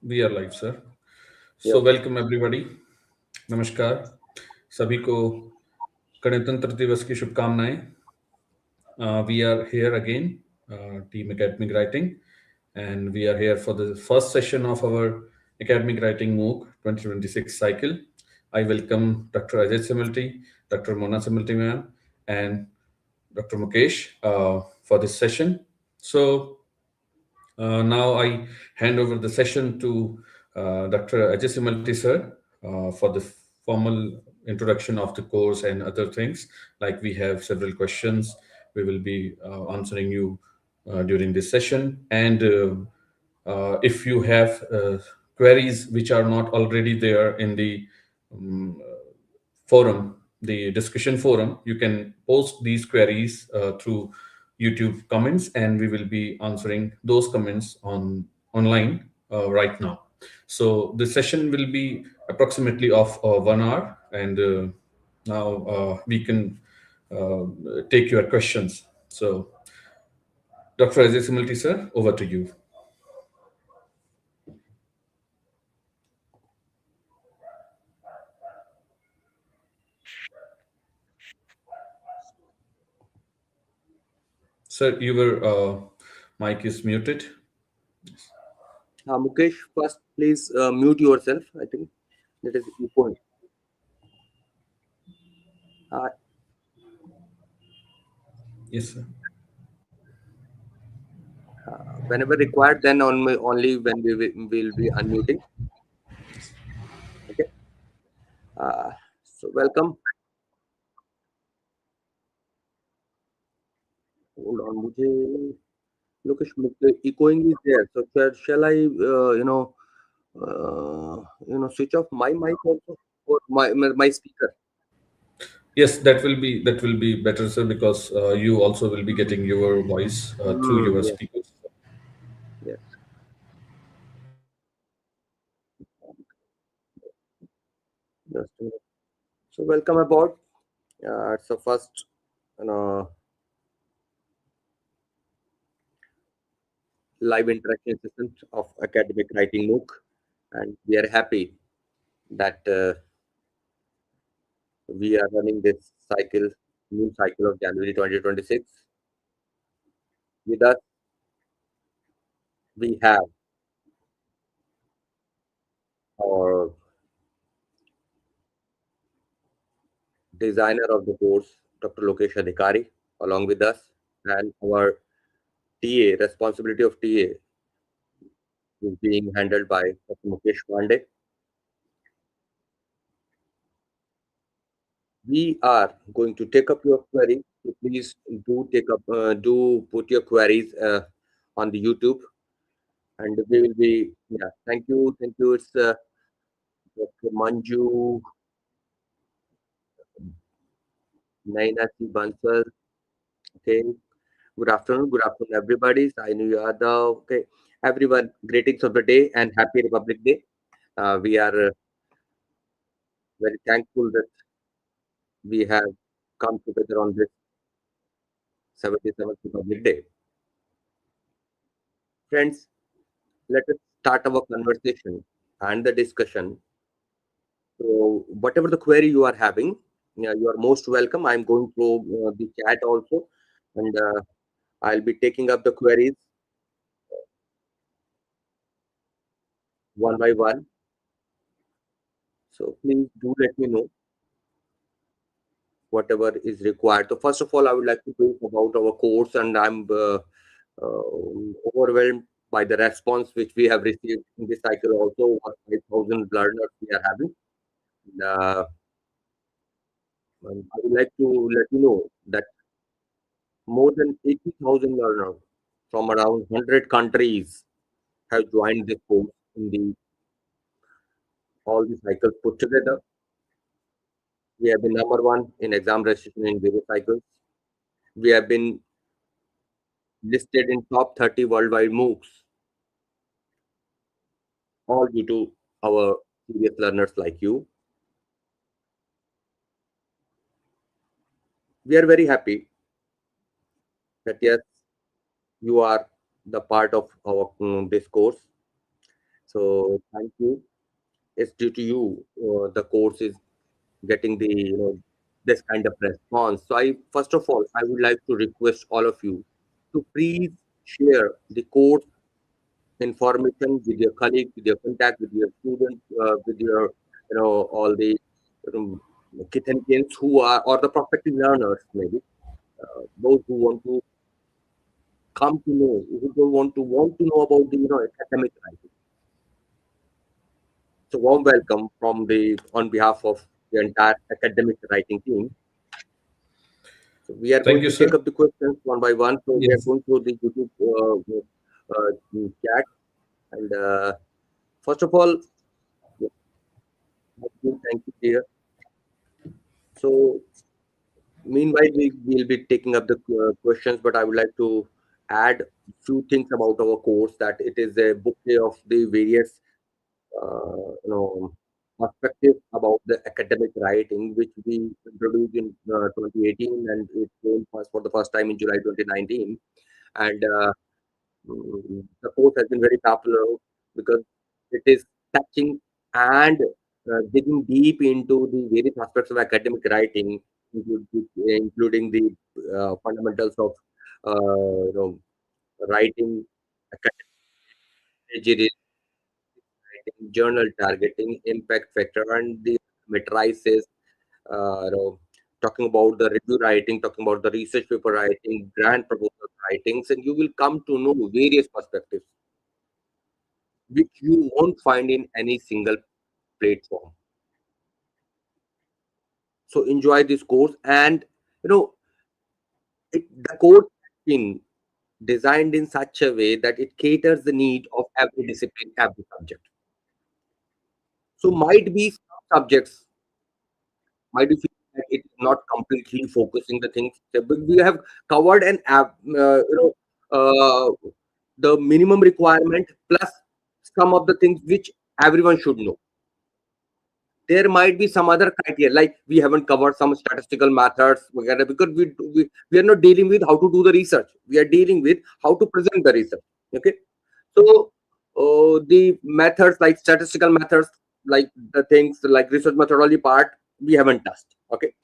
We are live, sir. Yeah. So welcome everybody. नमस्कार सभी को गणतंत्र दिवस की शुभकामनाएं. We are here again, Team Academic Writing, and we are here for the first session of our Academic Writing MOOC 2026 cycle. I welcome Dr. Ajay Similty, Dr. Mona Similty ma'am, and Dr. Mukesh for this session. So now I hand over the session to Dr. Ajay Simalti sir for the formal introduction of the course and other things. Like we have several questions, we will be answering you during this session. And if you have queries which are not already there in the um, forum, the discussion forum, you can post these queries through YouTube comments, and we will be answering those comments online right now. So the session will be approximately of 1 hour, and now we can uh, take your questions. So, Dr. Ajay Similti, sir, over to you. Sir, your mic is muted. Mukesh, first please mute yourself. I think that is the point. Uh, Yes, sir. Whenever required, then only when will be unmuting. Okay. So welcome. Hold on, मुझे Mukesh, echoing is there. So shall I switch off my mic also or my speaker? Yes, that will be better, sir, because you also will be getting your voice through your Yes, speakers. yes. Just a minute. So welcome aboard. It's the first, you know, live interaction session of Academic Writing MOOC, and we are happy that we are running this new cycle of January 2026. With us, we have our designer of the course, Dr. Lokesh Adhikari, along with us, and our TA, responsibility of TA, is being handled by Dr. Mukesh Pandey. We are going to take up your query. So please do put your queries on the YouTube, and we will be. Yeah, thank you. It's Dr. Manju, Naina C. Bansal. Okay. Good afternoon, everybody. Sainu Yadav. Okay. Everyone, greetings of the day and happy Republic Day. We are very thankful that we have come together on this 77th Republic Day. Friends, let us start our conversation and the discussion. So, whatever the query you are having, yeah, you are most welcome. I'm going through the chat also, and I'll be taking up the queries one by one. So, please do let me know whatever is required. So, first of all, I would like to talk about our course, and I'm overwhelmed by the response which we have received in this cycle. Also, over 5,000 learners we are having. And, I would like to let you know that more than 80,000 learners from around 100 countries have joined this course in the all the cycles put together. We have been number one in exam registration in various cycles. We have been listed in top 30 worldwide MOOCs, all due to our serious learners like you. We are very happy that yes, you are the part of our this course. So thank you. It's due to you. The course is getting the this kind of response. So I first of all I would like to request all of you to please share the course information with your colleagues, with your contact, with your students, with your all the um, kith and kins who are or the prospective learners maybe those who want to come to know, who want to know about the academic writing. So warm welcome from the on behalf of the entire academic writing team. We are Thank going you, to sir. take up the questions one by one. So we are Yes. going through the YouTube chat. And first of all, thank you, dear. So meanwhile, we will be taking up the questions, but I would like to add few things about our course that it is a bouquet of the various perspective about the academic writing, which we introduced in 2018, and it came first for the first time in July 2019. And the course has been very popular because it is touching and digging deep into the various aspects of academic writing, including the fundamentals of writing, academic plagiarism, writing, journal targeting, impact factor, and the matrices. Talking about the review writing, talking about the research paper writing, grant proposal writings, and you will come to know various perspectives which you won't find in any single platform. So enjoy this course, and the course has been designed in such a way that it caters the need of every discipline, every subject. So might be some subjects might be feel that it is not completely focusing the things, but we have covered the minimum requirement plus some of the things which everyone should know. There might be some other criteria, like we haven't covered some statistical methods because we are not dealing with how to do the research, we are dealing with how to present the research. Okay, so the methods like statistical methods, like the things like research methodology part, we haven't touched. Okay,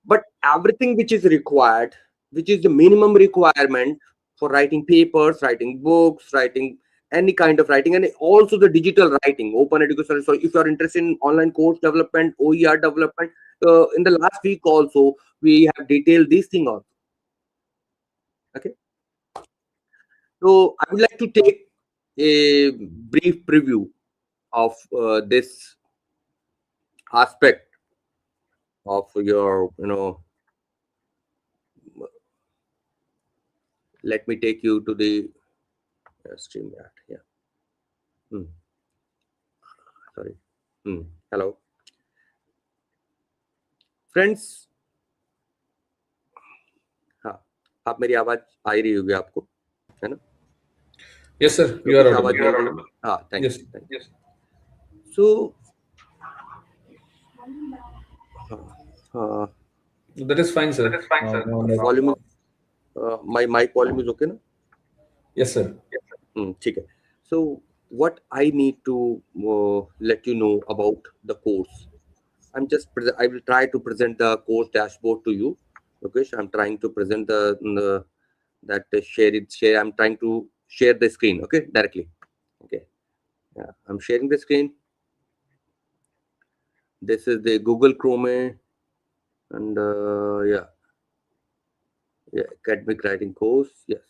but everything which is required, which is the minimum requirement for writing papers, writing books, writing any kind of writing, and also the digital writing, open education. So if you are interested in online course development, OER development, in the last week also we have detailed this thing also. Okay, so I would like to take a brief preview of this aspect of your let me take you to the stream that. Yeah. Hmm. Sorry. Hello friends. हाँ, आप मेरी आवाज आ ही रही होगी आपको, है ना? Yes, sir. You are Lokesh audible. आवाज नहीं आ रही? हाँ, thank Yes. You, thank you. So That is fine, sir. Volume, my mic volume is okay ना? Yes, sir. ठीक है. So what I need to let you know about the course. I will try to present the course dashboard to you. Okay, so I'm trying to present share. I'm trying to share the screen. Okay, directly. Okay, yeah, I'm sharing the screen. This is the Google Chrome, and yeah, academic writing course. Yes,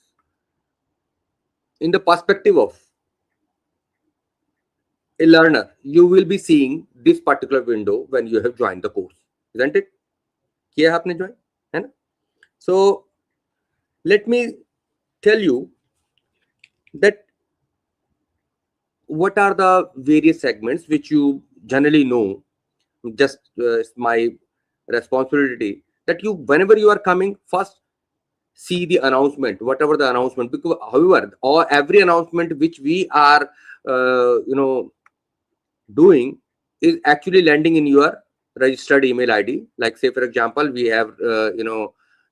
in the perspective of a learner, you will be seeing this particular window when you have joined the course, isn't it? किया आपने join, है ना? So let me tell you that what are the various segments which you generally know. Just it's my responsibility that you, whenever you are coming, first see the announcement, whatever the announcement, because however or every announcement which we are doing is actually landing in your registered email ID. Like say for example, we have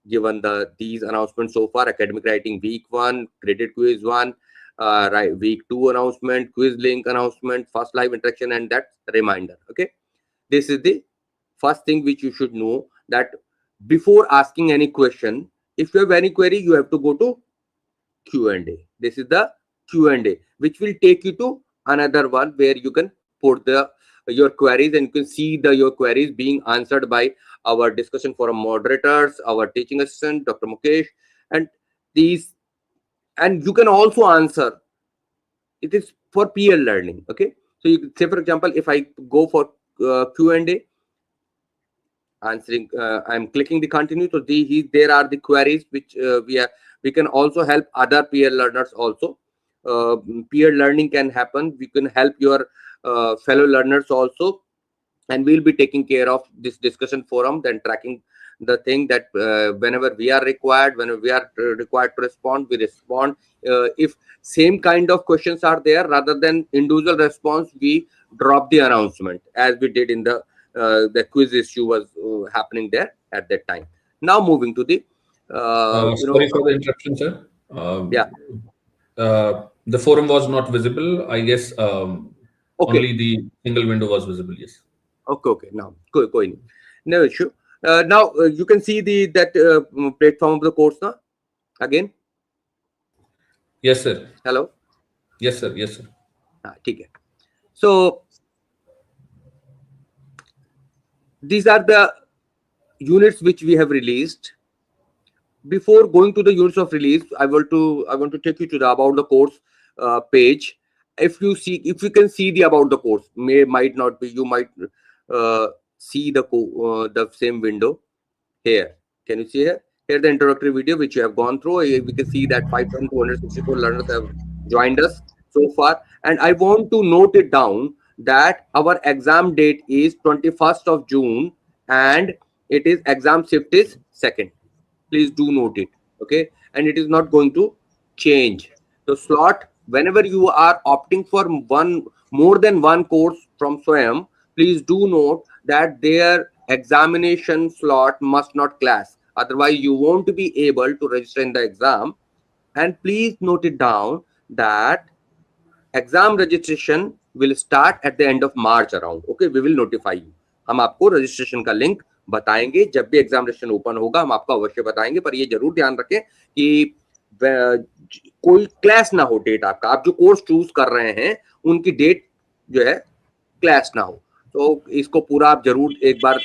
given these announcements so far: academic writing week 1, graded quiz 1, right, week 2 announcement, quiz link announcement, first live interaction, and that reminder. Okay, this is the first thing which you should know, that before asking any question, if you have any query, you have to go to Q&A. This is the Q&A, which will take you to another one where you can put your queries, and you can see your queries being answered by our discussion forum moderators, our teaching assistant, Dr. Mukesh, and you can also answer. It is for peer learning. Okay, so you say, for example, if I go for Q&A, answering, I'm clicking the continue. So there are the queries which we can also help other peer learners also. Peer learning can happen. We can help your fellow learners also, and we'll be taking care of this discussion forum, then tracking the thing that whenever we are required to respond, we respond. If same kind of questions are there, rather than individual response, we drop the announcement, as we did in the quiz issue was happening there at that time. Now moving to the Sorry for the interruption, sir. yeah, The forum was not visible. I guess okay, only the single window was visible. Yes. okay, now go in, no issue. Now you can see that platform of the course now again. Yes, sir. Hello. Yes, sir. Yes, sir. Okay. So these are the units which we have released. Before going to the units of release, I want to take you to the about the course page. If you can see the about the course, might not be, you might see the same window here. Can you see here? Here the introductory video which you have gone through. We can see that 5,264 learners have joined us so far, and I want to note it down that our exam date is 21st of June, and it is exam shift is 2nd. Please do note it. Okay, and it is not going to change the slot. Whenever you are opting for more than one course from SWAYAM, please do note that their examination slot must not clash, otherwise you won't be able to register in the exam. And please note it down that exam registration will start at the end of March around. Okay, we will notify you. हम आपको registration का link बताएंगे जब भी exam registration open होगा, हम आपको अवश्य बताएंगे। पर ये जरूर ध्यान रखें कि कोई क्लैश ना हो डेट आपका, आप जो कोर्स चूज कर रहे हैं उनकी डेट जो है क्लैश ना हो। तो इसको पूरा आप जरूर एक बार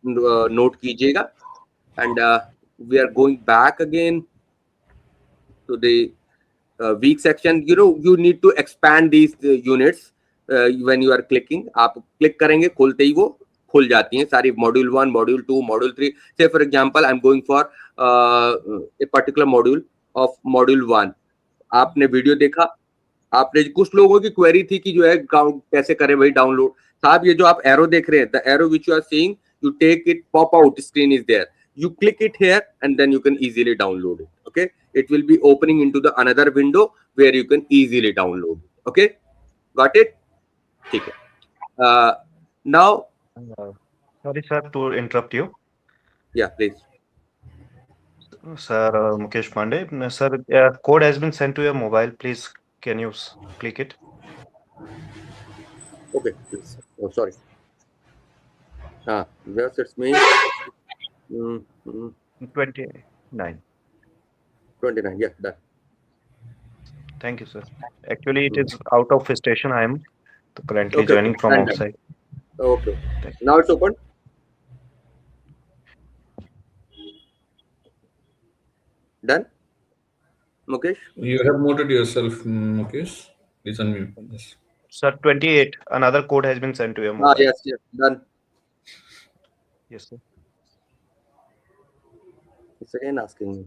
नोट कीजिएगा। And we are going back again to the week section. You need to expand these units when you are clicking. आप क्लिक करेंगे, खोलते ही वो खुल जाती हैं सारी, module 1, module 2, module 3. say for example I am going for a particular module of module 1. आपने video देखा, आपने कुछ लोगों की क्वेरी थी कि जो है कैसे करें भाई डाउनलोड। साहब ये जो आप एरो देख रहे हैं, the arrow which you are seeing, you take it, pop out screen is there, you click it here and then you can easily download it. Okay, it will be opening into the another window where you can easily download it. Okay, got it? Okay. Now sorry sir to interrupt you. Yeah, please. Sir, Mukesh Pandey. Sir, code has been sent to your mobile. Please, can you click it? Okay, please. Oh, sorry. Yes, it's me. 29. 29. Yeah, done. Thank you, sir. Actually, it is out of station. I am currently joining from outside. Okay. Now it's open. Done. Mukesh? You have muted yourself, Mukesh. Please unmute. Yes. Sir, 28. Another code has been sent to your mobile. Yes, done. Yes, sir. It's again asking me.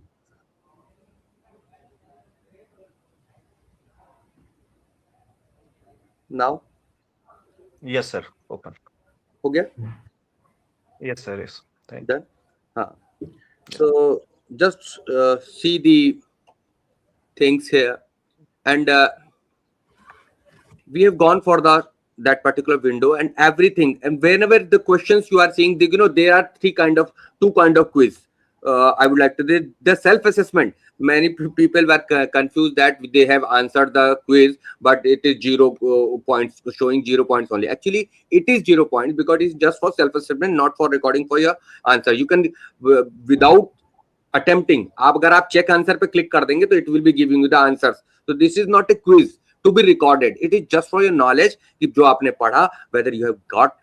Now? Yes, sir. Open. हो गया? Yes, sir. Yes. Thank you. Done. So just see the things here, and we have gone for that particular window and everything. And whenever the questions you are seeing, there are two kind of quiz. I would like to the self-assessment. Many people were confused that they have answered the quiz, but it is 0 points, showing 0 points only. Actually, it is 0 points because it's just for self-assessment, not for recording for your answer. You can without attempting, आप अगर आप check answer पे click कर देंगे तो it will be giving you the answers. So this is not a quiz to be recorded. It is just for your knowledge कि जो आपने पढ़ा, whether you have got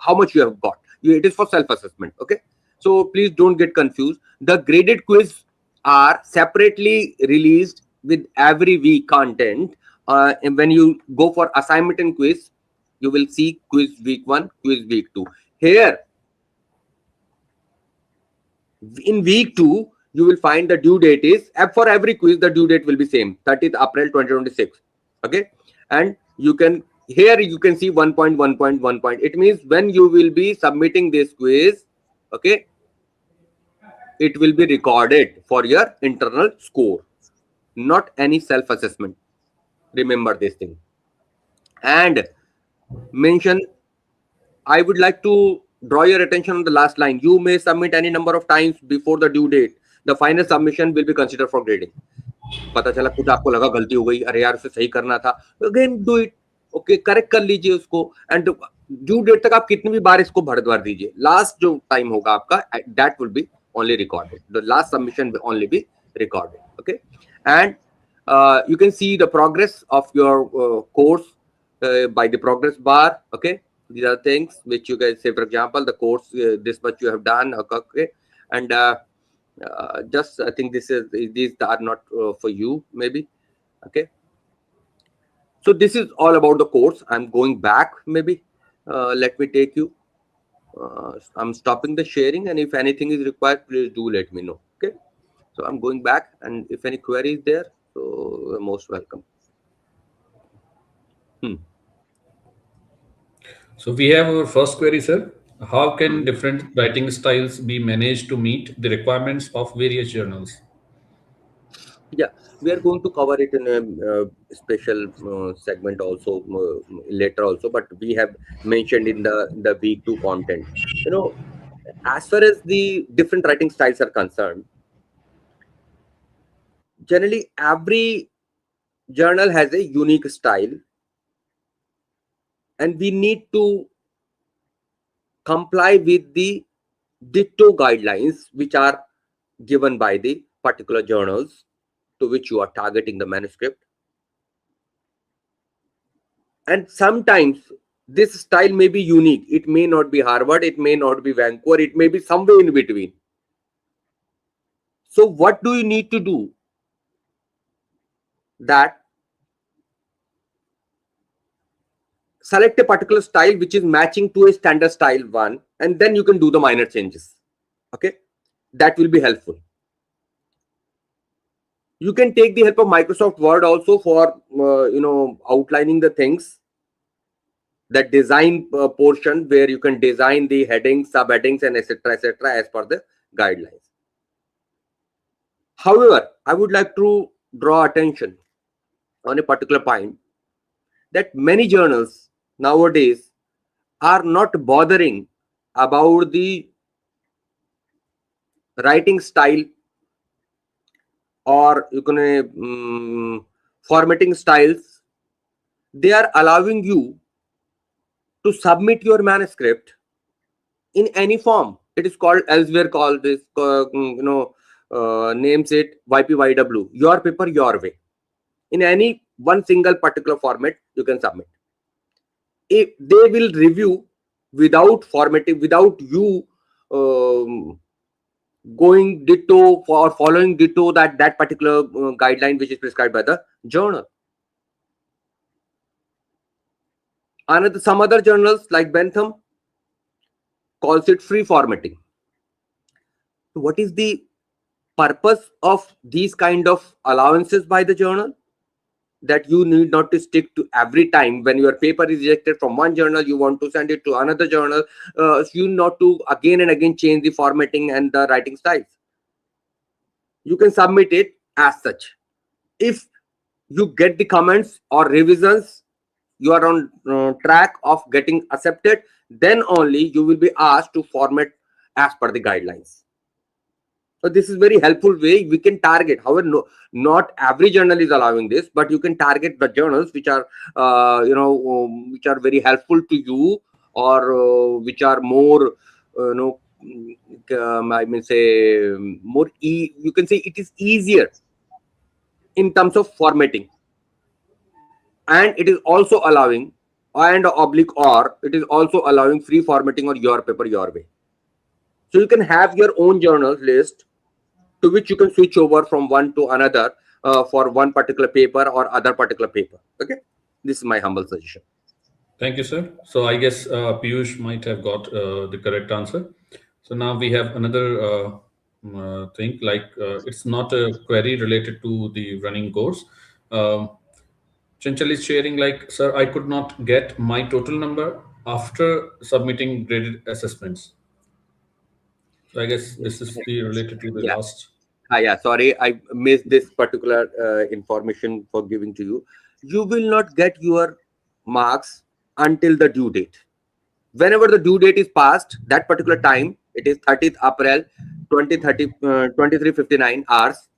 how much you have got. It is for self-assessment. Okay. So please don't get confused. The graded quiz are separately released with every week content. And when you go for assignment and quiz, you will see quiz week 1, quiz week 2. Here, in week 2, you will find the due date is, for every quiz, the due date will be same, 30th April 2026. Okay. And you can, here you can see 1.1.1 point. It means when you will be submitting this quiz, okay, it will be recorded for your internal score, not any self-assessment. Remember this thing. And mention, I would like to draw your attention on the last line. You may submit any number of times before the due date. The final submission will be considered for grading. पता चला कुछ आपको लगा गलती हो गई, अरे यार उसे सही करना था, again do it. Okay, correct कर लीजिए उसको. एंड ड्यू डेट तक आप कितनी भी बार इसको भर दीजिए. लास्ट जो टाइम होगा आपका, that will be only recorded. The last submission will only be recorded. Okay. And you can see the progress of your course by the progress bar. Okay. These are things which you guys say, for example, the course, this much you have done. Okay. And just, I think these are not for you, maybe. Okay. So this is all about the course. I'm going back, maybe. Let me take you. I'm stopping the sharing, and if anything is required, please do let me know. Okay. So I'm going back, and if any query is there, so you're most welcome. So we have our first query, sir. How can different writing styles be managed to meet the requirements of various journals? Yeah, we are going to cover it in a special segment also later also, but we have mentioned in the week 2 content. You know, as far as the different writing styles are concerned, generally every journal has a unique style, and we need to comply with the ditto guidelines which are given by the particular journals to which you are targeting the manuscript. And sometimes this style may be unique. It may not be Harvard, it may not be Vancouver, it may be somewhere in between. So what do you need to do? That select a particular style which is matching to a standard style one, and then you can do the minor changes. Okay, that will be helpful. You can take the help of Microsoft Word also for outlining the things, that design portion where you can design the headings, subheadings, and etc. as per the guidelines. However, I would like to draw attention on a particular point, that many journals nowadays are not bothering about the writing style, or you can formatting styles. They are allowing you to submit your manuscript in any form. It is called, elsewhere called this, names it YPYW, your paper, your way. In any one single particular format, you can submit. If they will review without formatting, without you going ditto or following ditto that particular guideline which is prescribed by the journal. Some other journals like Bentham calls it free formatting. So what is the purpose of these kind of allowances by the journal? That you need not to stick to every time when your paper is rejected from one journal, you want to send it to another journal. You not to again and again change the formatting and the writing styles. You can submit it as such. If you get the comments or revisions, you are on track of getting accepted, then only you will be asked to format as per the guidelines. So this is very helpful way we can target. However, not every journal is allowing this, but you can target the journals which are which are very helpful to you, or which are more I mean say more you can say it is easier in terms of formatting, and it is also allowing, and oblique, or it is also allowing free formatting or your paper your way. So you can have your own journal list to which you can switch over from one to another for one particular paper or other particular paper. Okay, this is my humble suggestion. Thank you, sir. So I guess Piyush might have got the correct answer. So now we have another thing, like it's not a query related to the running course. Um, Chinchal is sharing, like, sir, I could not get my total number after submitting graded assessments. So I guess this is the related to the Yeah. last. Yeah, sorry, I missed this particular information for giving to you. You will not get your marks until the due date. Whenever the due date is passed, that particular time, it is 30th April 2030 23:59 hours,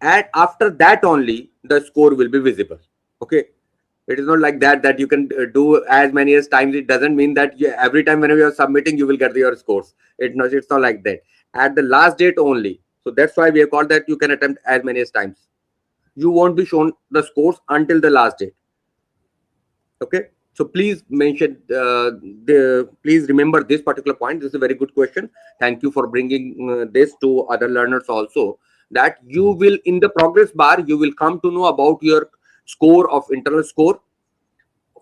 and after that only the score will be visible. Okay, it is not like that you can do as many as times. It doesn't mean that every time whenever you are submitting you will get your scores. It's not like that. At the last date only. So that's why we have called that you can attempt as many as times. You won't be shown the scores until the last date. Okay, so please mention please remember this particular point. This is a very good question. Thank you for bringing this to other learners also, that you will, in the progress bar, you will come to know about your score of internal score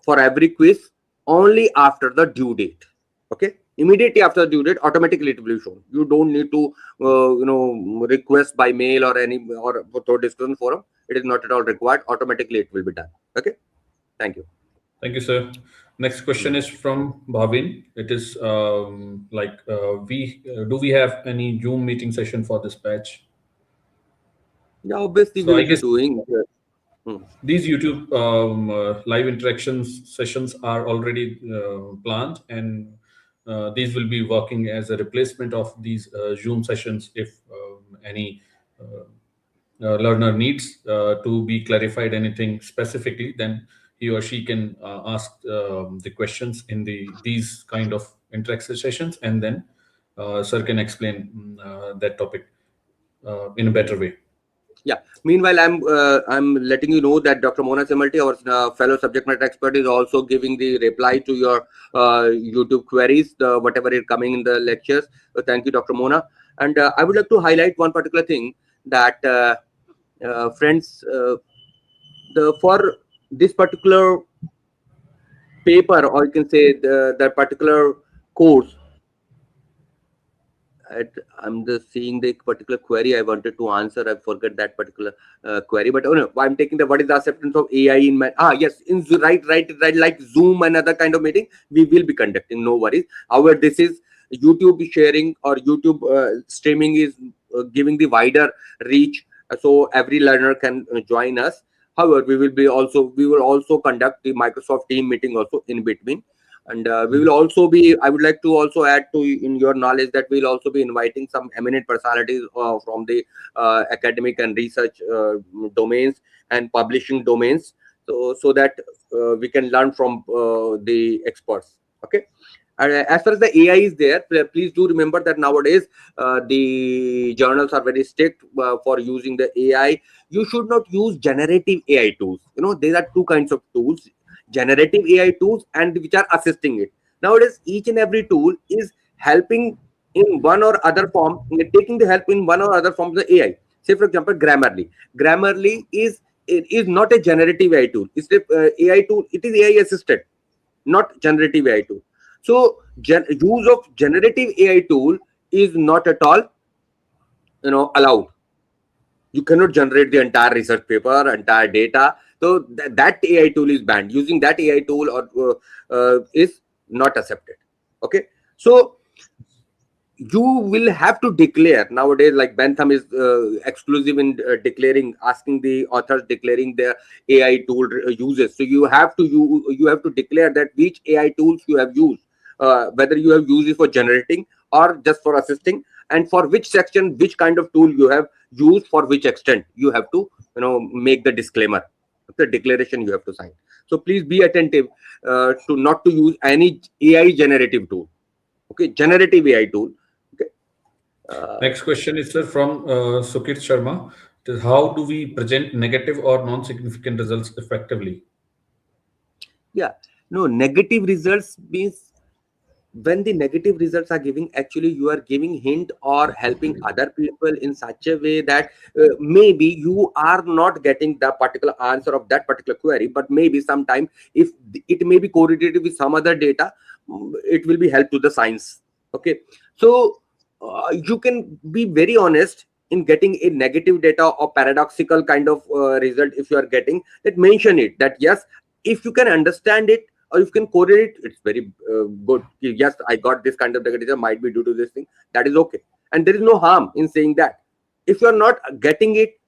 for every quiz only after the due date. Okay, immediately after the due date, automatically it will be shown. You don't need to request by mail or any, or through discussion forum. It is not at all required. Automatically it will be done. Okay, thank you. Thank you, sir. Next question is from Bhavin. It is like we do we have any Zoom meeting session for this batch? Yeah, obviously So we I will be guess doing. these YouTube live interactions sessions are already planned, and these will be working as a replacement of these Zoom sessions if any learner needs to be clarified anything specifically, then he or she can ask the questions in these kind of interaction sessions, and then sir can explain that topic in a better way. Yeah. Meanwhile, I'm letting you know that Dr. Mona Semalti, our fellow subject matter expert, is also giving the reply to your YouTube queries, whatever is coming in the lectures. Thank you, Dr. Mona. And I would like to highlight one particular thing, that friends, for this particular paper, or you can say the particular course, I'm just seeing the particular query I wanted to answer. I forget that particular query, but oh no, I'm taking the what is the acceptance of AI in my yes, in right, like Zoom and other kind of meeting we will be conducting. No worries. However, this is YouTube sharing, or YouTube streaming is giving the wider reach, so every learner can join us. However, we will also conduct the Microsoft Team meeting also in between. And we will also be, I would like to also add to in your knowledge that we'll also be inviting some eminent personalities from the academic and research domains and publishing domains, so that we can learn from the experts. Okay. And as far as the AI is there, please do remember that nowadays the journals are very strict for using the AI. You should not use generative AI tools. There are two kinds of tools: generative AI tools and which are assisting it. Nowadays, each and every tool is helping in one or other form, taking the help in one or other form of the AI. Say, for example, Grammarly. Grammarly is not a generative AI tool. It's a AI tool. It is AI assisted, not generative AI tool. So, use of generative AI tool is not at all, allowed. You cannot generate the entire research paper, entire data. So that AI tool is banned. Using that AI tool or is not accepted. Okay. So you will have to declare nowadays, like Bentham is exclusive in declaring, asking the authors declaring their AI tool uses. So you have to declare that which AI tools you have used whether you have used it for generating or just for assisting, and for which section, which kind of tool you have used, for which extent you have to make the disclaimer, the declaration you have to sign. So please be attentive to not to use any AI generative tool. Okay, generative AI tool. Okay. Next question is, sir, from Sukit Sharma. It is, how do we present negative or non-significant results effectively? Yeah, no, negative results means when the negative results are giving, actually you are giving hint or helping other people in such a way that maybe you are not getting the particular answer of that particular query, but maybe sometime if it may be correlated with some other data, it will be help to the science. Okay, so you can be very honest in getting a negative data or paradoxical kind of result. If you are getting that, mention it, that yes, if you can understand it or you can correlate, it's very good. Yes, I got this kind of data, might be due to this thing. That is okay, and there is no harm in saying that. If you are not getting it,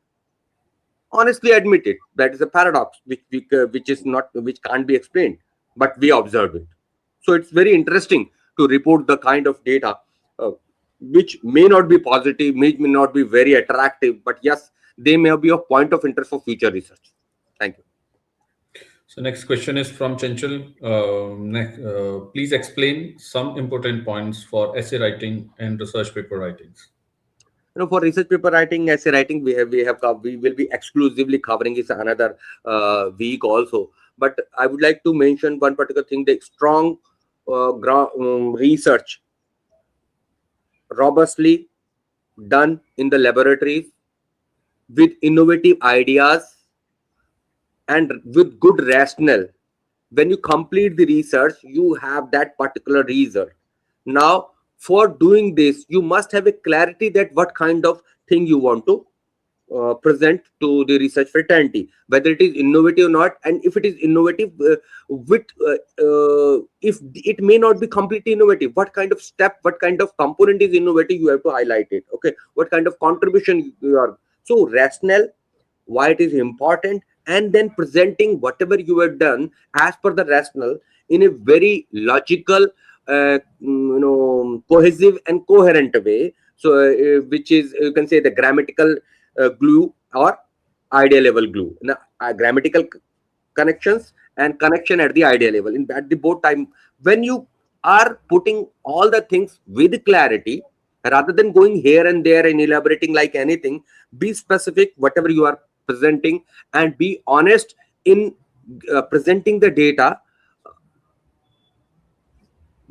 honestly admit it. That is a paradox which is not, which can't be explained, but we observe it. So it's very interesting to report the kind of data uh, which may not be positive, may not be very attractive, but yes, they may be a point of interest for future research. Thank you. So next question is from Chanchal. Please explain some important points for essay writing and research paper writings. For research paper writing, essay writing, we will be exclusively covering this another week also. But I would like to mention one particular thing: the strong research, robustly done in the laboratories with innovative ideas and with good rationale. When you complete the research, you have that particular result. Now, for doing this, you must have a clarity that what kind of thing you want to present to the research fraternity, whether it is innovative or not, and if it is innovative, if it may not be completely innovative, what kind of step, what kind of component is innovative, you have to highlight it. Okay, what kind of contribution you are. So rationale, why it is important, and then presenting whatever you have done as per the rationale in a very logical, cohesive and coherent way. So which is, you can say, the grammatical glue or idea level glue. Now, grammatical connections and connection at the idea level, in at the both time, when you are putting all the things with clarity rather than going here and there and elaborating like anything. Be specific whatever you are presenting, and be honest in presenting the data.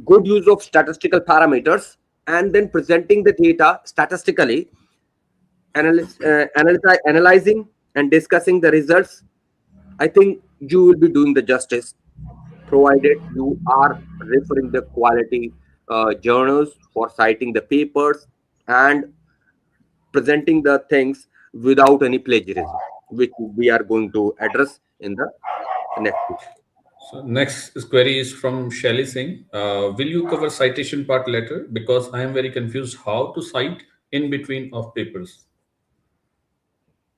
Good use of statistical parameters, and then presenting the data statistically, analyzing and discussing the results. I think you will be doing the justice, provided you are referring the quality journals for citing the papers and presenting the things without any plagiarism, which we are going to address in the next week. So next query is from Shelly Singh. Will you cover citation part later? Because I am very confused how to cite in between of papers.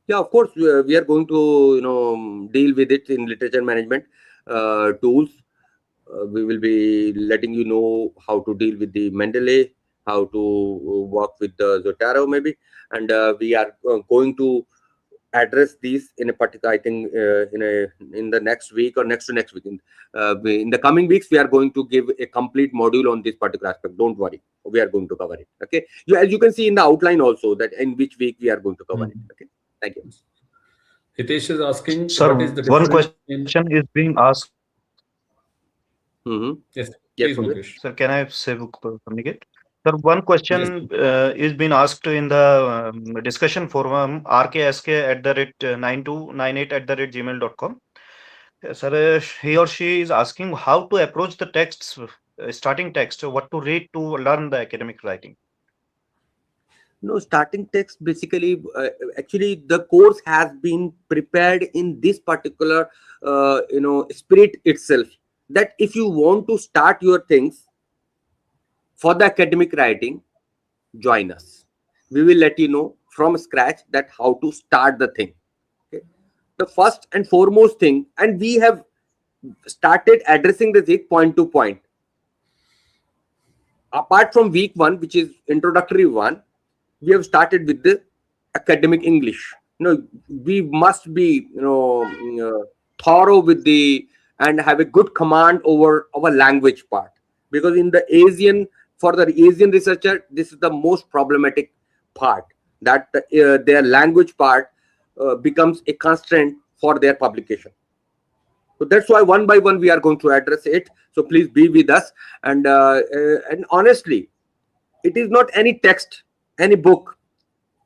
Yeah, of course, we are going to deal with it in literature management tools. We will be letting you know how to deal with the Mendeley, how to work with the Zotero maybe, and we are going to address these in a particular, I think, in the next week or next to next week. In the coming weeks, we are going to give a complete module on this particular aspect. Don't worry, we are going to cover it. Okay, as you can see in the outline also, that in which week we are going to cover it. Okay, thank you. Hitesh is asking, Sir, what is the one difference question in... is being asked. Yes, Yes, please, Mukesh. Sir, can I say communicate? Sir, one Yes. question is being asked in the discussion forum rksk@9298@gmail.com. Sir, he or she is asking how to approach the texts, starting text, what to read to learn the academic writing. No, starting text basically, actually, the course has been prepared in this particular, spirit itself. That if you want to start your things for the academic writing, join us. We will let you know from scratch that how to start the thing. Okay? The first and foremost thing, and we have started addressing the thing point to point. apart from week 1, which is introductory one, we have started with the academic English. We must be thorough with the and have a good command over our language part, because in the Asian, for the Asian researcher, this is the most problematic part, that their language part becomes a constraint for their publication. So that's why one by one we are going to address it. So please be with us. And honestly, it is not any text, any book,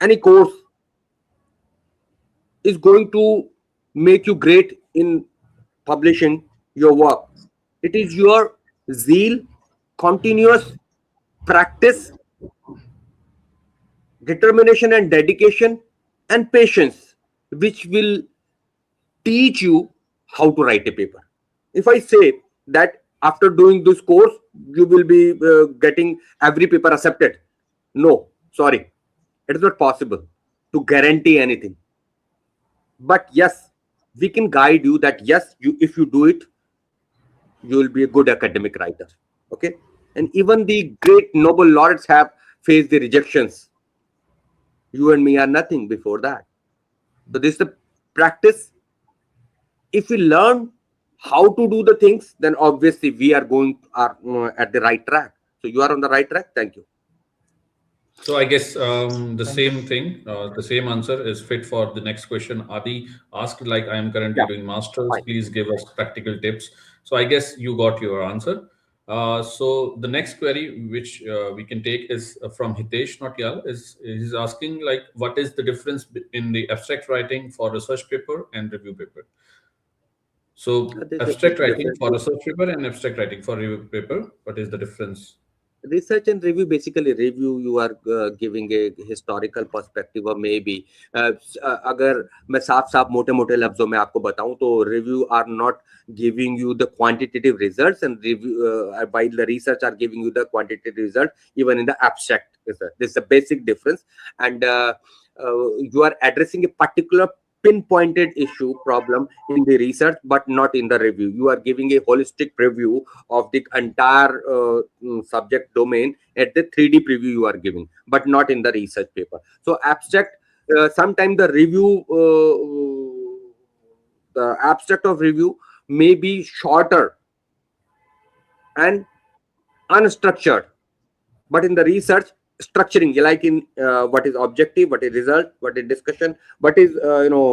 any course is going to make you great in publishing your work. It is your zeal, continuous practice, determination and dedication, and patience, which will teach you how to write a paper. If I say that after doing this course, you will be getting every paper accepted, no, sorry, it is not possible to guarantee anything. But yes, we can guide you that yes, if you do it, you will be a good academic writer. Okay. And even the great Nobel laureates have faced the rejections. You and me are nothing before that. So this is the practice. If we learn how to do the things, then obviously we are at the right track. So you are on the right track. Thank you. So I guess the same thing, the same answer is fit for the next question. Adi asked, like, I am currently doing masters. Fine. Please give us practical tips. So I guess you got your answer. So the next query which we can take is from Hitesh Notyal. He's asking, like, what is the difference in the abstract writing for research paper and review paper? So abstract writing for research paper and abstract writing for review paper, what is the difference? Research and review, basically review you are giving a historical perspective, or maybe अगर मैं साफ मोटे मोटे लफ्जों में आपको बताऊं तो review are not giving you the quantitative results, and review while the research are giving you the quantitative result even in the abstract research. This is a basic difference, and you are addressing a particular pinpointed issue problem in the research, but not in the review. You are giving a holistic preview of the entire subject domain at the 3D preview you are giving, but not in the research paper. So abstract, sometimes the review, the abstract of review may be shorter and unstructured, but in the research, structuring, like in what is objective, what is result, what is discussion, what is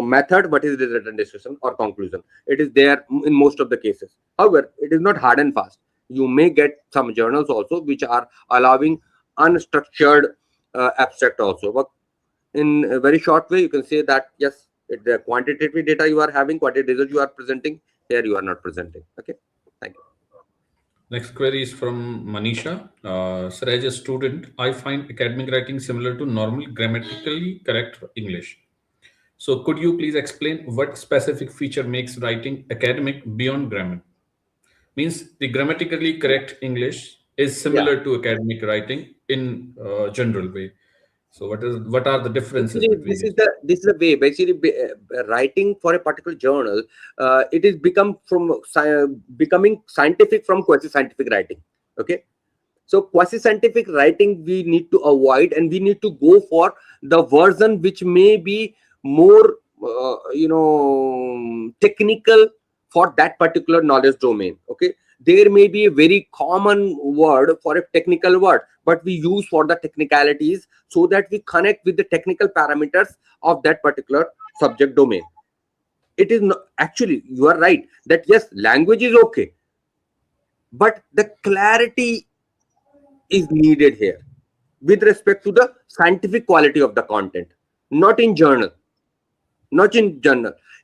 method, what is result and discussion or conclusion. It is there in most of the cases. However, it is not hard and fast. You may get some journals also which are allowing unstructured abstract also. But in a very short way, you can say that yes, the quantitative data you are having, quantitative result you are presenting, here you are not presenting. Okay, thank you. Next query is from Manisha. Sir, as a student, I find academic writing similar to normal grammatically correct English. So could you please explain what specific feature makes writing academic beyond grammar? Means the grammatically correct English is similar to academic writing in general way. So what are the differences Actually, between these? this is the way. Basically, writing for a particular journal, it is becoming scientific from quasi-scientific writing. Okay, so quasi-scientific writing we need to avoid, and we need to go for the version which may be more technical for that particular knowledge domain. Okay, there may be a very common word for a technical word, but we use for the technicalities so that we connect with the technical parameters of that particular subject domain. It is not, actually, you are right that yes, language is okay, but the clarity is needed here with respect to the scientific quality of the content, not in journal.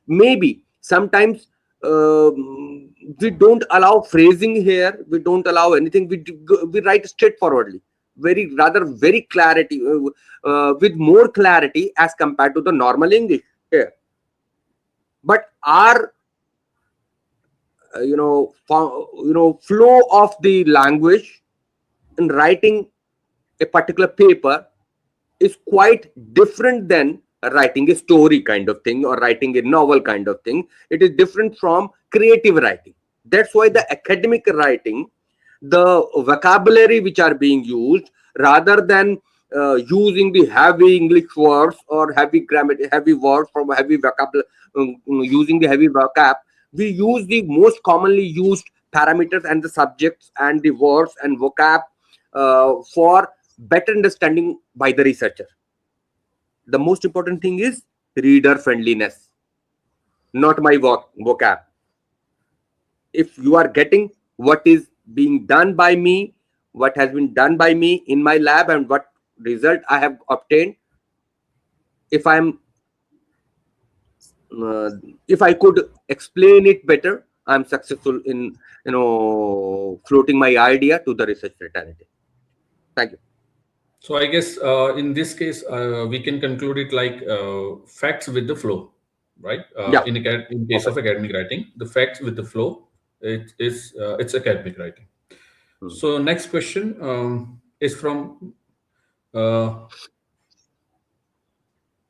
Maybe sometimes we don't allow phrasing here, we don't allow anything, we write straightforwardly, very clarity, with more clarity as compared to the normal English here. But our flow of the language in writing a particular paper is quite different than writing a story kind of thing or writing a novel kind of thing. It is different from creative writing. That's why the academic writing, the vocabulary which are being used, rather than using the heavy English words or heavy grammar, heavy words from heavy vocabulary, using the heavy vocab. We use the most commonly used parameters and the subjects and the words and vocab for better understanding by the researcher. The most important thing is reader friendliness, not my vocab. If you are getting what is being done by me, what has been done by me in my lab, and what result I have obtained, if I'm if I could explain it better, I'm successful in floating my idea to the research fraternity. Thank you. So I guess in this case, we can conclude it like facts with the flow, right? Yeah. In case of academic writing, the facts with the flow, it's academic writing. So next question is from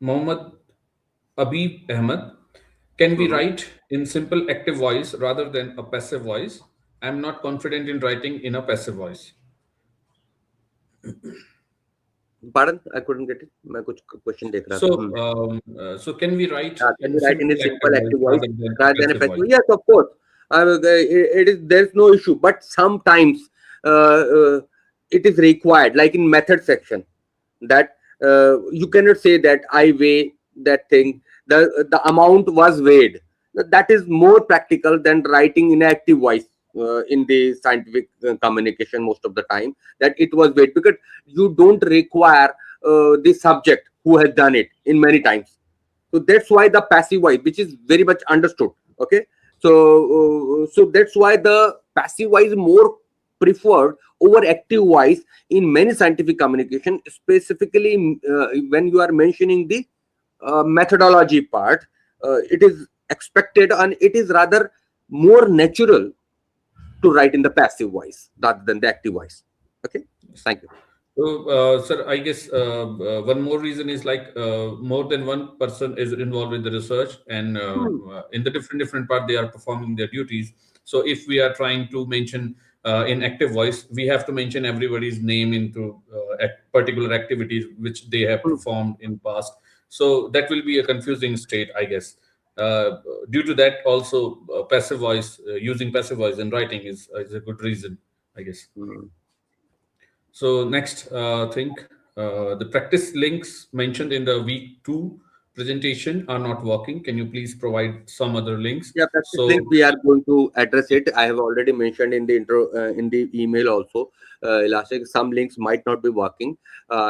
Mohammad Abib Ahmed. Can we write in simple active voice rather than a passive voice? I'm not confident in writing in a passive voice. Pardon, I couldn't get it. मैं कुछ question देख रहा था. So can we write Can in we write in a simple simple active active voice voice rather rather than than a a passive passive voice? voice? Yes, of course. There's no issue, but sometimes it is required, like in method section, that you cannot say that I weigh that thing. The amount was weighed. That is more practical than writing in active voice in the scientific communication most of the time, that it was weighed, because you don't require the subject who has done it in many times. So that's why the passive voice, which is very much understood. Okay, so that's why the passive voice is more preferred over active voice in many scientific communication, specifically when you are mentioning the methodology part. It is expected, and it is rather more natural to write in the passive voice rather than the active voice. Okay, thank you. So, sir, I guess one more reason is like more than one person is involved in the research, and in the different part they are performing their duties. So, if we are trying to mention in active voice, we have to mention everybody's name into particular activities which they have performed in past. So that will be a confusing state, I guess. Due to that, also passive voice, using passive voice in writing is a good reason, I guess. So next thing, the practice links mentioned in the week 2 presentation are not working. Can you please provide some other links? Yeah, practice So link, we are going to address it. I have already mentioned in the intro, in the email also. Elastic, some links might not be working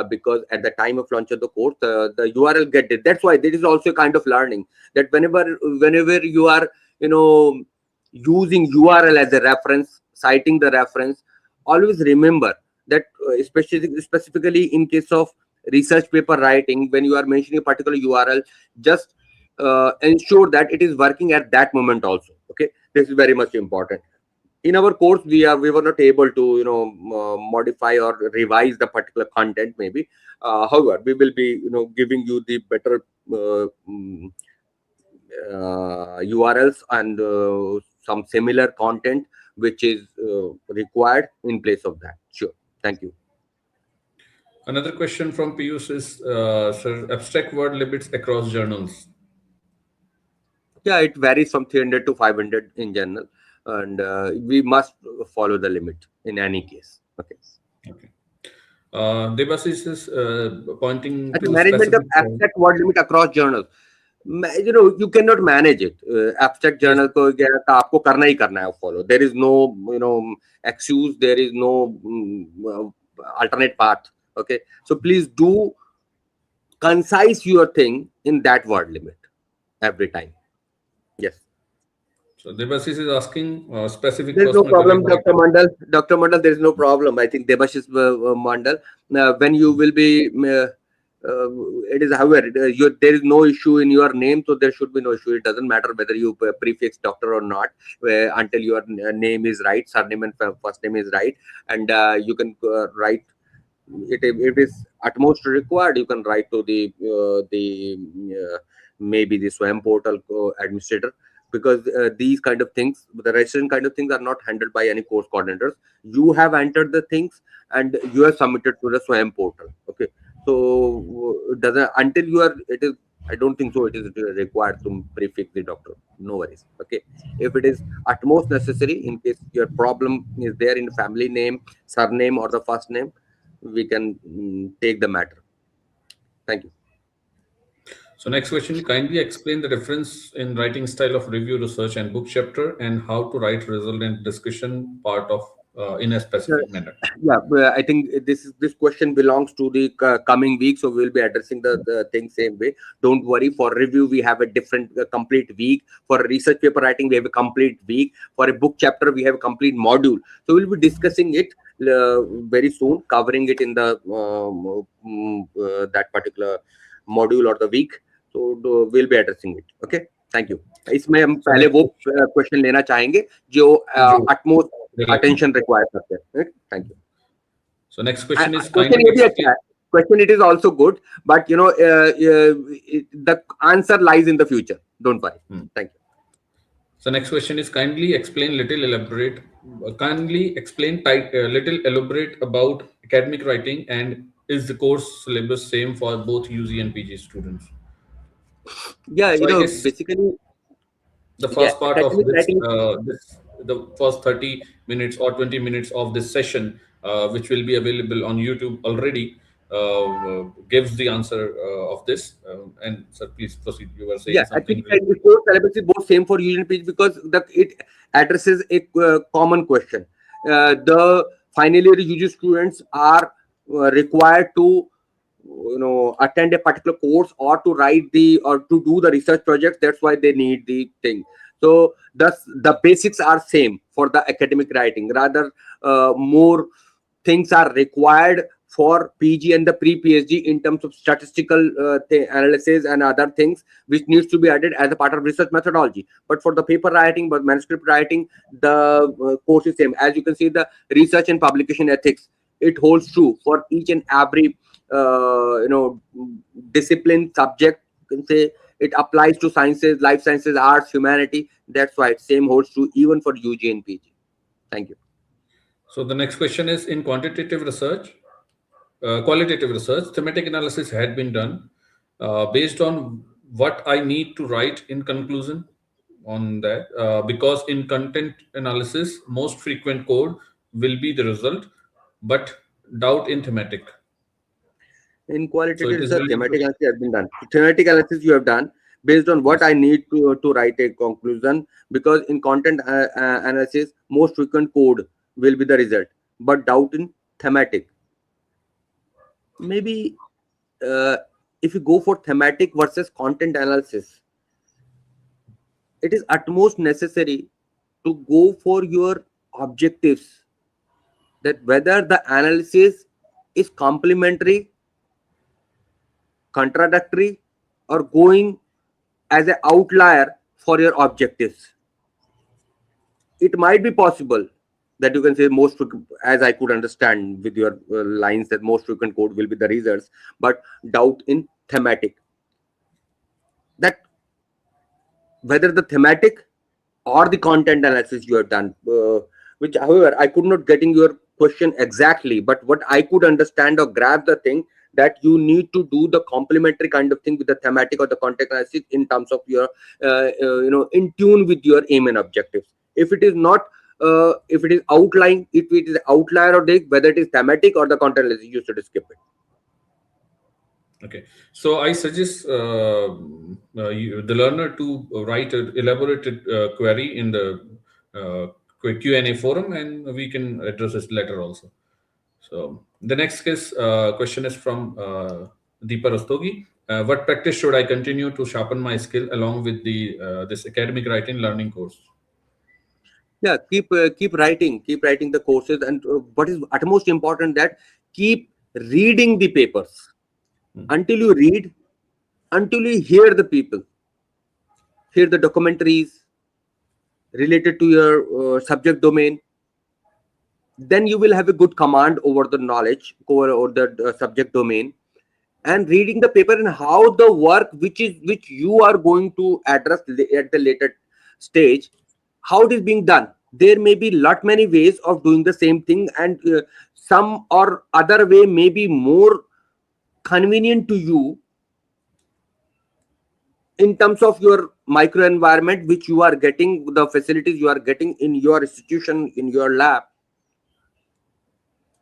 because at the time of launch of the course, the URL get it. That's why this is also a kind of learning, that whenever you are using URL as a reference, citing the reference, always remember that specifically in case of research paper writing, when you are mentioning a particular URL, just ensure that it is working at that moment also. Okay, this is very much important. In our course, we were not able to modify or revise the particular content maybe. However, we will be giving you the better URLs and some similar content which is required in place of that. Sure. Thank you. another question from Piyush is, sir, abstract word limits across journals. Yeah, it varies from 300 to 500 in general, and we must follow the limit in any case. Okay. Okay. Debasis is pointing At the to management of specific. abstract word limit across journals, you cannot manage it. Abstract journal ko gaya tha, aapko karna hi karna hai follow. There is no excuse. There is no alternate path. Okay, so please do concise your thing in that word limit every time. Yes. So Debasis is asking specific There's no personal problem, career. Dr. Mandal. Dr. Mandal, there is no problem. I think Debashish Mandal, when you will be, it is, however, there is no issue in your name, so there should be no issue. It doesn't matter whether you prefix doctor or not, until your name is right, surname and first name is right, and you can write. It is utmost required. You can write to the maybe the SWAYAM portal administrator because these kind of things, the registration kind of things, are not handled by any course coordinators. You have entered the things and you have submitted to the SWAYAM portal. Okay, so doesn't until you are, it is, I don't think so it is required to prefix the doctor. No worries. Okay, if it is utmost necessary, in case your problem is there in family name, surname, or the first name, we can take the matter. Thank you. So next question, kindly explain the difference in writing style of review, research, and book chapter, and how to write result and discussion part of in a specific manner. Yeah, I think this question belongs to the coming week, so we'll be addressing the thing same way. Don't worry. For review, we have a different complete week. For a research paper writing, we have a complete week. For a book chapter, we have a complete module. So we'll be discussing it very soon, covering it in the that particular module or the week. So we'll be addressing it. Okay, thank you. इसमें हम पहले वो question लेना चाहेंगे जो utmost attention required करते हैं. Thank you. So next question is question ये भी अच्छा है. Question it is also good, but you know the answer lies in the future. Don't worry. Thank you. So next question is kindly explain little elaborate about academic writing, and is the course syllabus same for both UG and PG students? Yeah, so you I know, guess basically the first part of this, writing, the first 30 minutes or 20 minutes of this session, which will be available on YouTube already, gives the answer of this. And sir, please proceed. You were saying something. I think the course syllabus is both same for UG and PG because it addresses a common question. The final year UG students are required to attend a particular course or to write or to do the research project. That's why they need the thing. So thus the basics are same for the academic writing. Rather, more things are required for PG and the pre-PhD in terms of statistical analysis and other things which needs to be added as a part of research methodology. But for the paper writing, but manuscript writing, the course is same. As you can see, the research and publication ethics, it holds true for each and every discipline, subject. You can say it applies to sciences, life sciences, arts, humanity. That's why same holds true even for UG and PG. Thank you. So the next question is in qualitative research, thematic analysis had been done based on what I need to write in conclusion on that, because in content analysis, most frequent code will be the result, but doubt in thematic. In qualitative research, thematic analysis has been done. Thematic analysis you have done based on what I need to write a conclusion, because in content analysis, most frequent code will be the result, but doubt in thematic. Maybe if you go for thematic versus content analysis, it is utmost necessary to go for your objectives, that whether the analysis is complementary, contradictory, or going as an outlier for your objectives. It might be possible that you can say most, as I could understand with your lines, that most frequent code will be the results, but doubt in thematic. That whether the thematic or the content analysis you have done, which however I could not getting your question exactly, but what I could understand or grab the thing, that you need to do the complementary kind of thing with the thematic or the content analysis in terms of your in tune with your aim and objectives. If it is not, if it is outlying, if it is outlier or whether it is thematic or the content analysis, you should skip it. Okay, so I suggest the learner to write an elaborated query in the Q&A forum, and we can address this later also. So the next question is from Deepa Rastogi. What practice should I continue to sharpen my skill along with the this academic writing learning course? Yeah, keep writing the courses, and what is utmost important, that keep reading the papers until you read, until you hear the people, hear the documentaries related to your subject domain. Then you will have a good command over the knowledge or the subject domain, and reading the paper and how the work which you are going to address at the later stage, how it is being done. There may be lot many ways of doing the same thing, and some or other way may be more convenient to you in terms of your microenvironment which you are getting, the facilities you are getting in your institution, in your lab.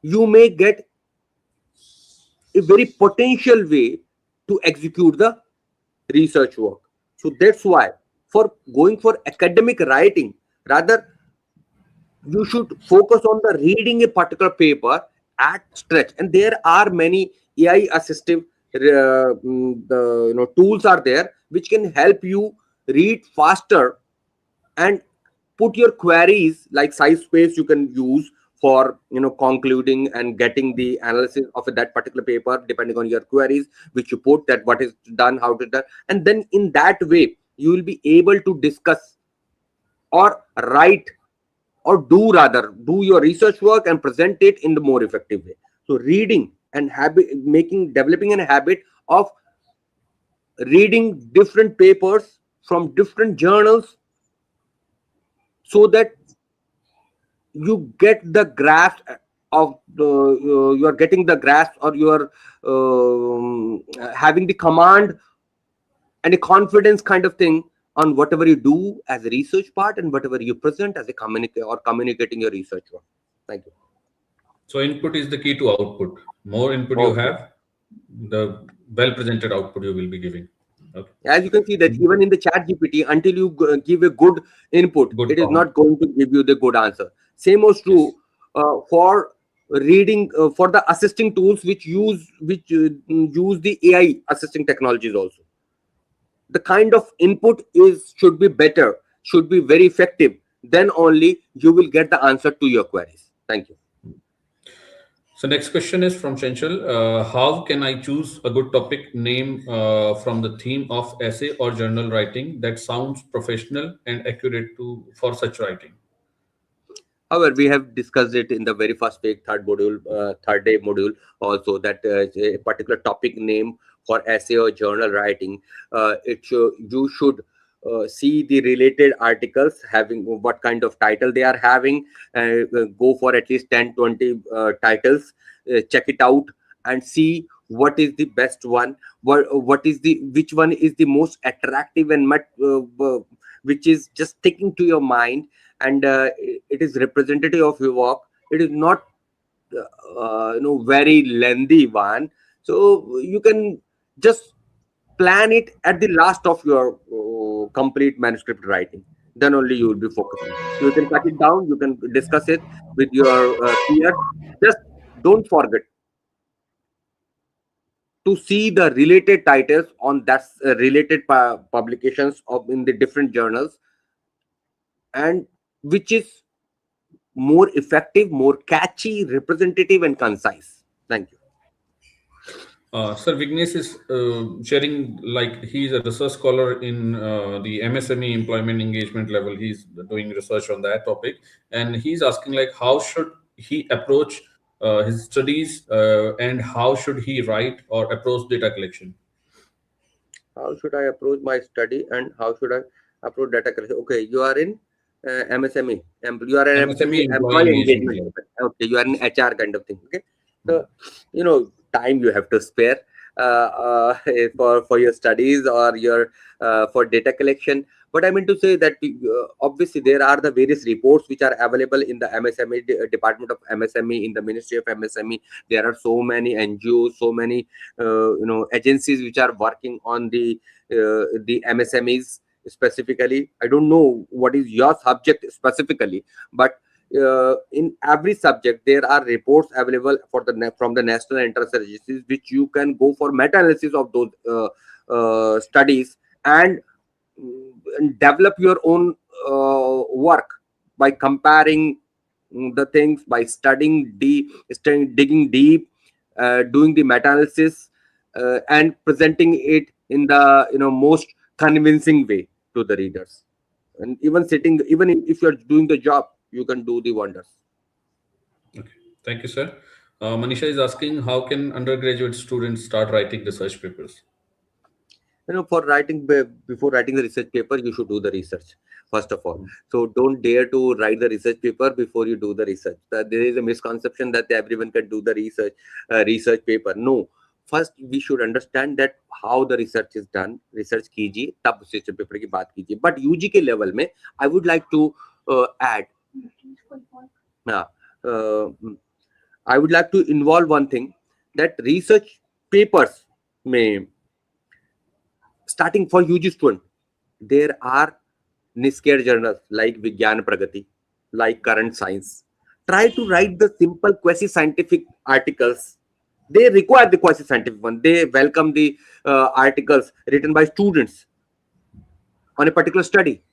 You may get a very potential way to execute the research work. So that's why for going for academic writing, rather you should focus on the reading a particular paper at stretch. And there are many AI assistive tools are there which can help you read faster and put your queries like size space you can use for concluding and getting the analysis of that particular paper depending on your queries which you put, that what is done, how to done, and then in that way you will be able to discuss or write or do your research work and present it in the more effective way. So reading and developing a habit of reading different papers from different journals so that you get the grasp of the you are getting the grasp, or you are having the command and a confidence kind of thing on whatever you do as a research part and whatever you present as a communicating your research work. Thank you. So input is the key to output. More input you have, the well presented output you will be giving. Okay. As you can see that even in the chat GPT, until you give a good input, it is not going to give you the good answer. Same was true for reading for the assisting tools which use the AI assisting technologies also. The kind of input should be better, should be very effective. Then only you will get the answer to your queries. Thank you. So next question is from Chanchal. How can I choose a good topic name from the theme of essay or journal writing that sounds professional and accurate for such writing? However, we have discussed it in the very first page, third day module also, that a particular topic name for essay or journal writing, you should see the related articles having what kind of title they are having, go for at least 10-20 titles, check it out and see what is the best one, which one is the most attractive and which is just sticking to your mind, and it is representative of your work. It is not very lengthy one, so you can just plan it at the last of your complete manuscript writing. Then only you will be focusing. So you can cut it down, you can discuss it with your peers. Just don't forget to see the related titles on that related publications in the different journals, and which is more effective, more catchy, representative, and concise. Thank you. Sir Vignesh is sharing, like, he's a research scholar in the MSME employment engagement level. He's doing research on that topic, and he's asking, like, how should he approach his studies and how should he write or approach data collection? How should I approach my study and how should I approach data collection? Okay, you are in MSME. You are an MSME employee engagement. Okay, you are in HR kind of thing. Okay, so time you have to spare for your studies or your for data collection. But I mean to say that obviously there are the various reports which are available in the MSME department of MSME, in the Ministry of MSME. There are so many NGOs, so many agencies which are working on the MSMEs specifically. I don't know what is your subject specifically, but in every subject there are reports available from the national interest agencies, which you can go for meta-analysis of those studies and develop your own work by comparing the things, by studying deep, digging deep, doing the meta-analysis, and presenting it in the most convincing way to the readers. And even if you're doing the job, you can do the wonders. Okay, thank you, sir. Manisha is asking, how can undergraduate students start writing research papers? For writing, before writing the research paper, you should do the research. first of all. So don't dare to write the research paper before you do the research. There is a misconception that everyone can do the research paper. No, first we should understand that how the research is done. Research कीजिए तब research paper की बात कीजिए. But UG के level में I would like to add, I would like to involve one thing, that research papers may, starting for UG student, there are niche journals like Vigyan Pragati, like Current Science. Try to write the simple quasi-scientific articles. They require the quasi-scientific one. They welcome the articles written by students on a particular study.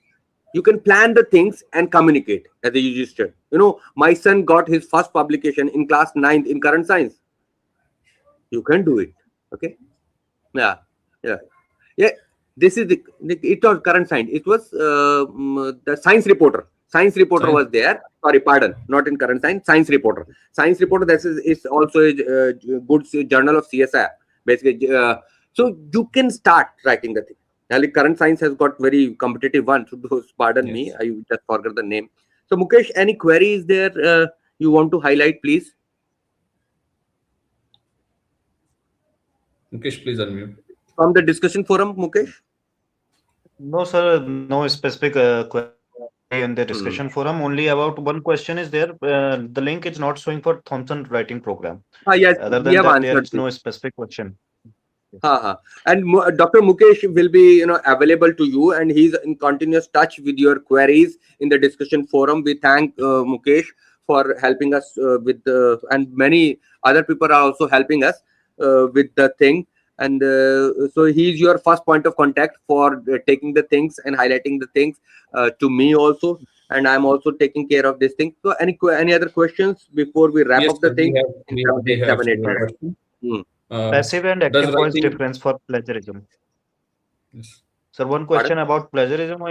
You can plan the things and communicate as a UG student. You know, my son got his first publication in class 9th in Current Science. You can do it. Okay. Yeah. This is it was Current Science. It was the Science Reporter. Science Reporter was there. Sorry, pardon, not in Current Science. Science Reporter. Science Reporter. This is also a good journal of CSI. Basically, so you can start writing the thing. Like Current Science has got very competitive one. So pardon me, I just forgot the name. So Mukesh, any queries there you want to highlight, please? Mukesh, please unmute. From the discussion forum, Mukesh? No, sir, no specific query in the discussion forum. Only about one question is there. The link is not showing for Thomson writing program. Yes, Other we than have that, answered there is this. no specific question. And Dr. Mukesh will be available to you, and he's in continuous touch with your queries in the discussion forum. We thank Mukesh for helping us with and many other people are also helping us with the thing. And so he's your first point of contact for taking the things and highlighting the things to me also, and I'm also taking care of this thing. So any other questions before we wrap up the thing? We have several questions. Passive and active voice difference for plagiarism. Yes. Sir, one question about plagiarism.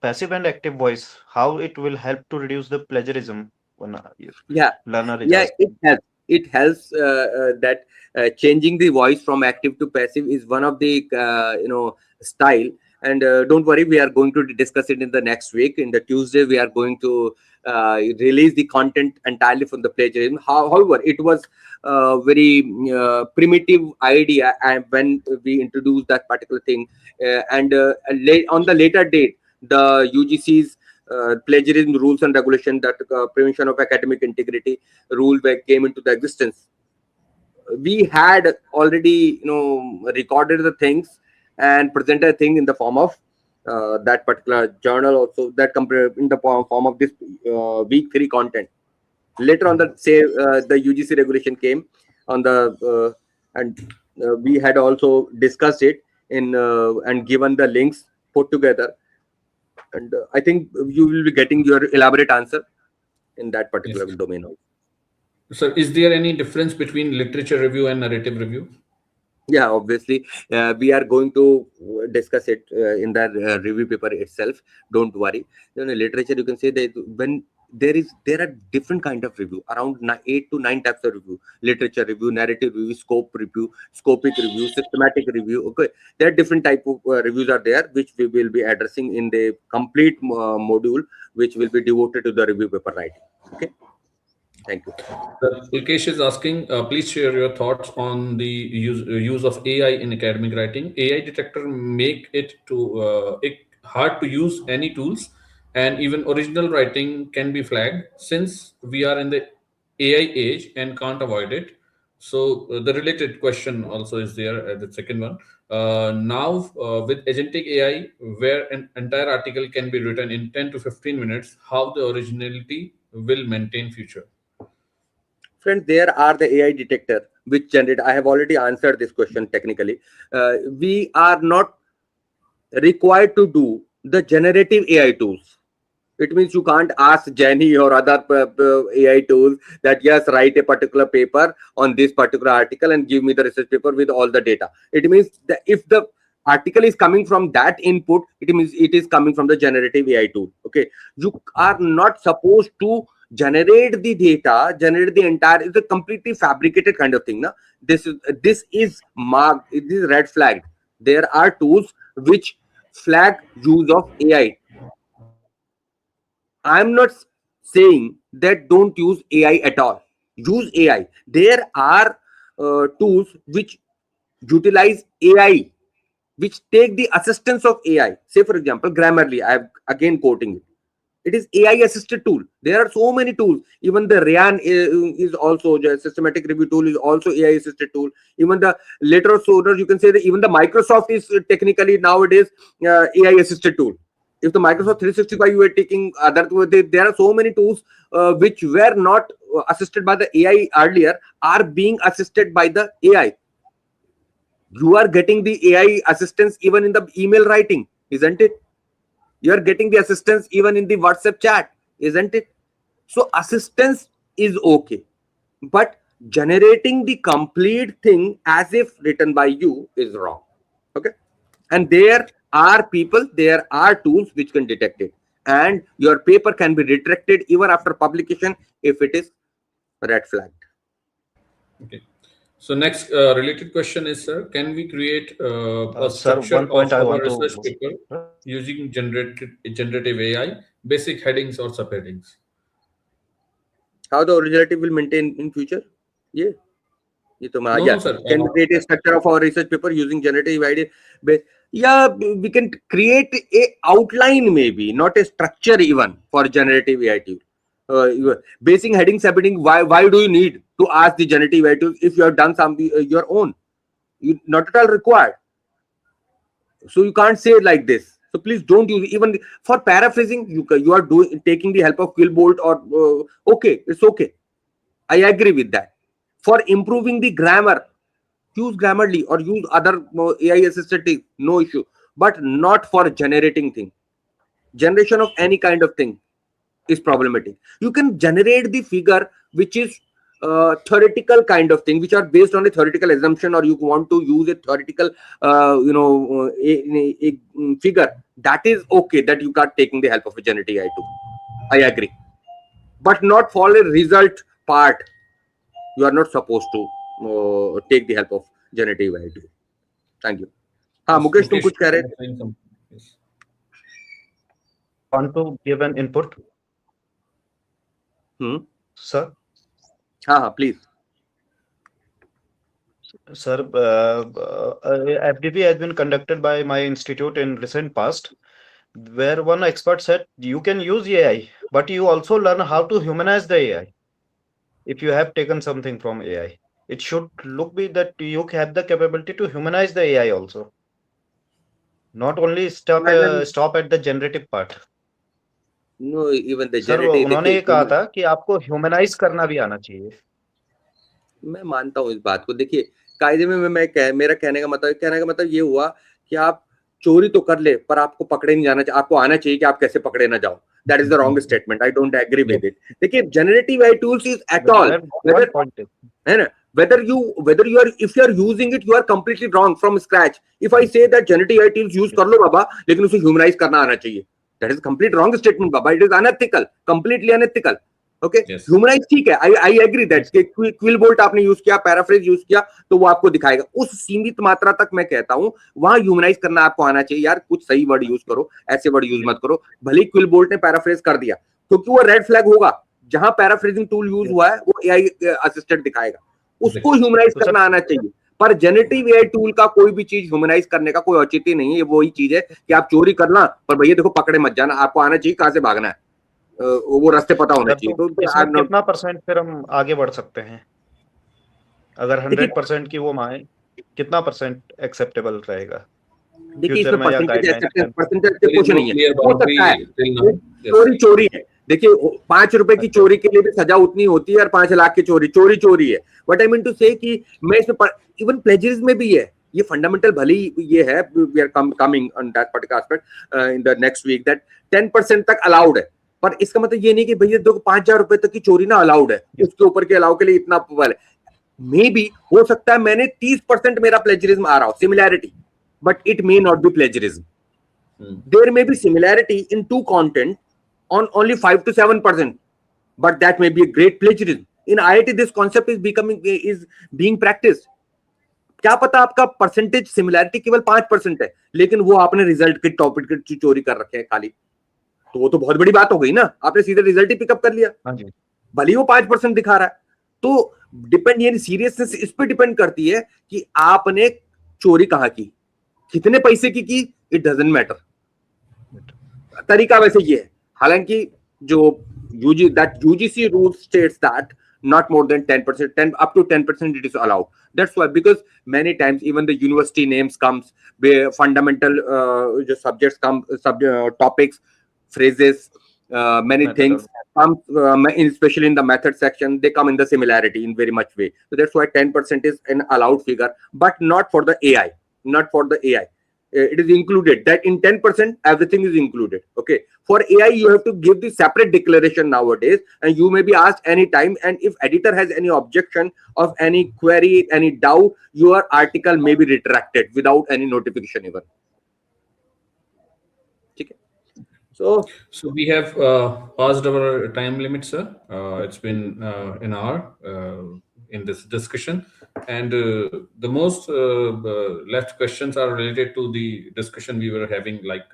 Passive and active voice, how it will help to reduce the plagiarism when learner is it helps that changing the voice from active to passive is one of the style. And don't worry, we are going to discuss it in the next week. In the Tuesday, we are going to release the content entirely from the plagiarism. However, it was a very primitive idea, and when we introduced that particular thing, and on the later date, the UGC's plagiarism rules and regulation, that prevention of academic integrity rule came into the existence. We had already recorded the things and presented a thing in the form of that particular journal, also that in the form of this week 3 content. Later on, the UGC regulation came on the and we had also discussed it in and given the links put together. And I think you will be getting your elaborate answer in that particular domain also. So, is there any difference between literature review and narrative review? Yeah, obviously, we are going to discuss it in the review paper itself. Don't worry. Literature, you can say that when there are different kind of review, around 8 to 9 types of review: literature review, narrative review, scope review, scopic review, systematic review. Okay, there are different type of reviews are there, which we will be addressing in the complete module, which will be devoted to the review paper writing. Okay. Thank you. Ulkesh is asking, please share your thoughts on the use of AI in academic writing. AI detector make it hard to use any tools, and even original writing can be flagged since we are in the AI age and can't avoid it. So the related question also is there, the second one. Now with agentic AI, where an entire article can be written in 10 to 15 minutes, how the originality will maintain future? Friends, there are the AI detector which generate. I have already answered this question technically. We are not required to do the generative AI tools. It means you can't ask Jenny or other AI tools that yes, write a particular paper on this particular article and give me the research paper with all the data. It means that if the article is coming from that input, it means it is coming from the generative AI tool. Okay, you are not supposed to generate the data, generate the entire. It's a completely fabricated kind of thing. Na? This is marked. It is red flagged. There are tools which flag use of AI. I'm not saying that don't use AI at all. Use AI. There are tools which utilize AI, which take the assistance of AI. Say, for example, Grammarly. I am again quoting it. It is AI assisted tool. There are so many tools. Even the Ryan is also the systematic review tool is also AI assisted tool. Even the later or you can say that even the Microsoft is technically nowadays AI assisted tool. If the Microsoft 365 you are taking other, there are so many tools which were not assisted by the AI earlier are being assisted by the AI. You are getting the AI assistance even in the email writing, isn't it? You are getting the assistance even in the WhatsApp chat, isn't it? So assistance is okay, but generating the complete thing as if written by you is wrong. Okay, and there are people, there are tools which can detect it, and your paper can be retracted even after publication if it is red flagged. Okay. So next related question is, sir, can we create a Sir, structure one of point I our want research to. paper using generative AI, basic headings or subheadings? How the originality will maintain in future? Yeah. No, Yeah, sir. can we create a structure of our research paper using generative idea? Yeah, we can create a outline, maybe not a structure even for generative AI tool. Basic heading, subheading. Why do you need to ask the generative AI tool if you have done something your own? You not at all required. So you can't say it like this. So please don't use even for paraphrasing. You are doing taking the help of Quillbolt or okay, it's okay. I agree with that. For improving the grammar, use Grammarly or use other AI assisted things, no issue. But not for generating thing. Generation of any kind of thing is problematic. You can generate the figure which is theoretical kind of thing, which are based on a theoretical assumption, or you want to use a theoretical, figure. That is okay. That you got taking the help of a generative AI tool. I agree, but not for a result part. You are not supposed to take the help of generative AI tool. Thank you. हाँ Yes, Mukesh तुम Mukesh, कुछ कह रहे you थे? are saying something. Yes. Want to give an input, sir? हाँ हाँ please. Sir, FDP has been conducted by my institute in recent past, where one expert said you can use AI, but you also learn how to humanize the AI. If you have taken something from AI, it should look be that you have the capability to humanize the AI also, not only stop at the generative part. No, even the sir generative उन्होंने ये देखिए कहा था कि आपको humanise करना भी आना चाहिए. मैं मानता हूँ इस बात को. देखिए कायदे में मेरा कहने का मतलब ये हुआ कि आप चोरी तो कर ले पर आपको पकड़े नहीं जाना चाहिए. आपको आना चाहिए कि आप कैसे पकड़े ना जाओ. That is the wrong statement. I don't agree with it. देखिए generative AI tools is at all है ना, whether you are, if you are using it, you are completely wrong from scratch. If I say that generative AI tools use कर लो बाबा, लेकिन उसे humanise करना आना चाहिए, that is complete wrong statement बाबा. It is unethical, completely unethical. Okay, humanize ठीक है. I agree that QuillBot आपने यूज किया, पैराफ्रेज यूज किया, तो वो आपको दिखाएगा. उस सीमित मात्रा तक मैं कहता हूं वहां ह्यूमनाइज करना आपको आना चाहिए. यार कुछ सही वर्ड यूज करो, ऐसे वर्ड यूज मत करो. भले क्विल बोल्ट ने पैराफ्रेज कर दिया, क्योंकि वो रेड फ्लैग होगा. जहां पैराफ्रेजिंग टूल यूज हुआ है वो एआई असिस्टेंट दिखाएगा. उसको ह्यूमनाइज करना आना चाहिए. पर जेनेटिव एआई टूल का कोई भी चीज ह्यूमनाइज करने का कोई औचित्य नहीं है. ये वही चीज है कि आप चोरी करना, पर भैया देखो पकड़े मत जाना. आपको आना चाहिए कहां से भागना है, वो रास्ते पता होना चाहिए. तो इसमें कितना परसेंट फिर हम आगे बढ़ सकते हैं? अगर 100% की वो माने, कितना परसेंट एक्सेप्टेबल रहेगा? देखिए इसमें परसेंटेज के कुछ नहीं है. हो सकता है चोरी है. देखिए 5 रुपए की चोरी के लिए भी सजा उतनी होती है और 5 लाख की चोरी है. व्हाट आई मीन टू से कि मैं इसमें इवन प्लेजरिज्म में भी है. ये फंडामेंटल भली ये है. We are coming on that particular aspect in the next week that 10% तक अलाउड है. पर इसका मतलब ये नहीं कि भैया देखो 5,000 रुपए तक की चोरी ना अलाउड है, उसके ऊपर के अलाउ के लिए इतना अप्रूवल है. मे बी हो सकता है मैंने 30% मेरा प्लेजरिज्म आ रहा हो, similarity, but it may not be plagiarism. There may be similarity in two content on only 5 to 7%, but that may be a great plagiarism. In IIT, this concept is being practiced. क्या पता आपका percentage similarity केवल 5% है, लेकिन वो आपने result के topic की चोरी कर रखे हैं खाली. तो वो तो बहुत बड़ी बात हो गई ना, आपने सीधे रिजल्ट ही पिकअप कर लिया, हाँ जी, भले ही वो 5% दिखा रहा है। तो डिपेंड, यानी सीरियसनेस इस पे डिपेंड करती है कि आपने चोरी कहाँ की, कितने पैसे की, इट डजंट मैटर। तरीका वैसे ये है, हालांकि जो UGC rule states that not more than 10%, 10 up to 10% it is allowed. That's why, because many times even the university names comes, where fundamental subjects come, topics, phrases, many things come, especially in the method section, they come in the similarity in very much way. So that's why 10% is an allowed figure, but not for the AI, not for the AI. It is included that in 10% everything is included. Okay, for AI you have to give the separate declaration nowadays, and you may be asked anytime, and if editor has any objection of any query, any doubt, your article may be retracted without any notification even. Okay. So we have passed our time limit, sir. It's been an hour in this discussion, and the most left questions are related to the discussion we were having, like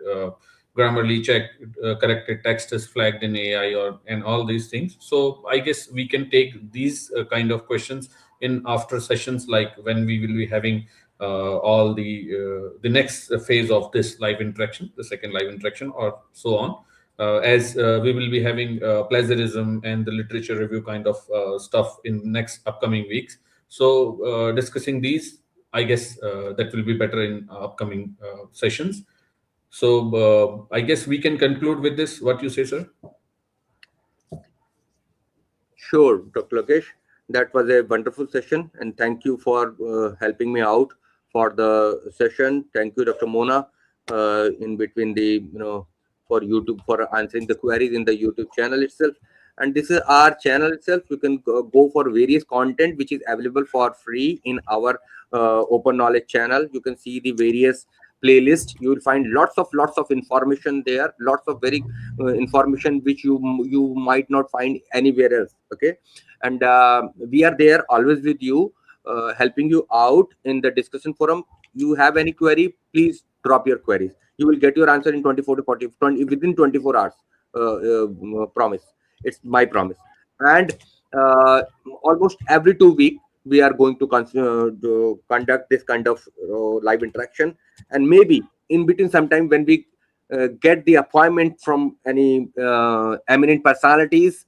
grammarly check, corrected text is flagged in AI, and all these things. So I guess we can take these kind of questions in after sessions, like when we will be having all the next phase of this live interaction, the second live interaction, or so on. As we will be having plagiarism and the literature review kind of stuff in next upcoming weeks. So discussing these, I guess that will be better in upcoming sessions. So I guess we can conclude with this. What you say, sir? sure, Dr. Lokesh, that was a wonderful session, and thank you for helping me out for the session. Thank you, Dr. Mona, in between the for YouTube, for answering the queries in the YouTube channel itself. And this is our channel itself. You can go for various content which is available for free in our open knowledge channel. You can see the various playlist. You will find lots of information there, lots of very information which you might not find anywhere else. Okay, and we are there always with you, helping you out in the discussion forum. You have any query, please drop your queries. You will get your answer in 24 to 40 within 24 hours. Promise, it's my promise. And almost every 2 weeks we are going to conduct this kind of live interaction, and maybe in between sometime when we get the appointment from any eminent personalities,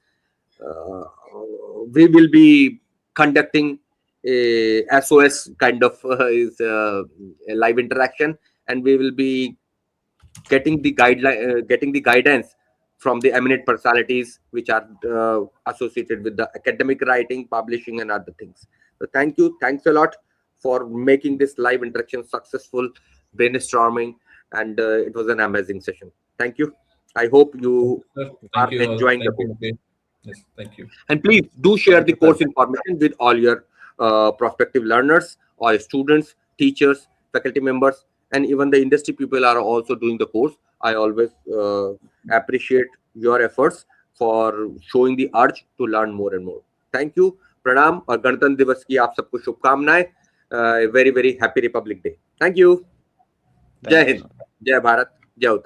we will be conducting a SOS kind of a live interaction, and we will be getting the guideline, getting the guidance from the eminent personalities which are associated with the academic writing, publishing, and other things. So thank you, thanks a lot for making this live interaction successful, brainstorming, and it was an amazing session. Thank you. I hope you are Thank you. enjoying the Thank course. you. Yes, thank you. And please do share the course information with all your prospective learners, or students, teachers, faculty members, and even the industry people are also doing the course. I always appreciate your efforts for showing the urge to learn more and more. Thank you. Pranam और गणतंत्र दिवस की आप सबको शुभकामनाएं. Very very happy Republic Day. Thank you. जय हिंद, जय भारत, जय उत्तराखंड.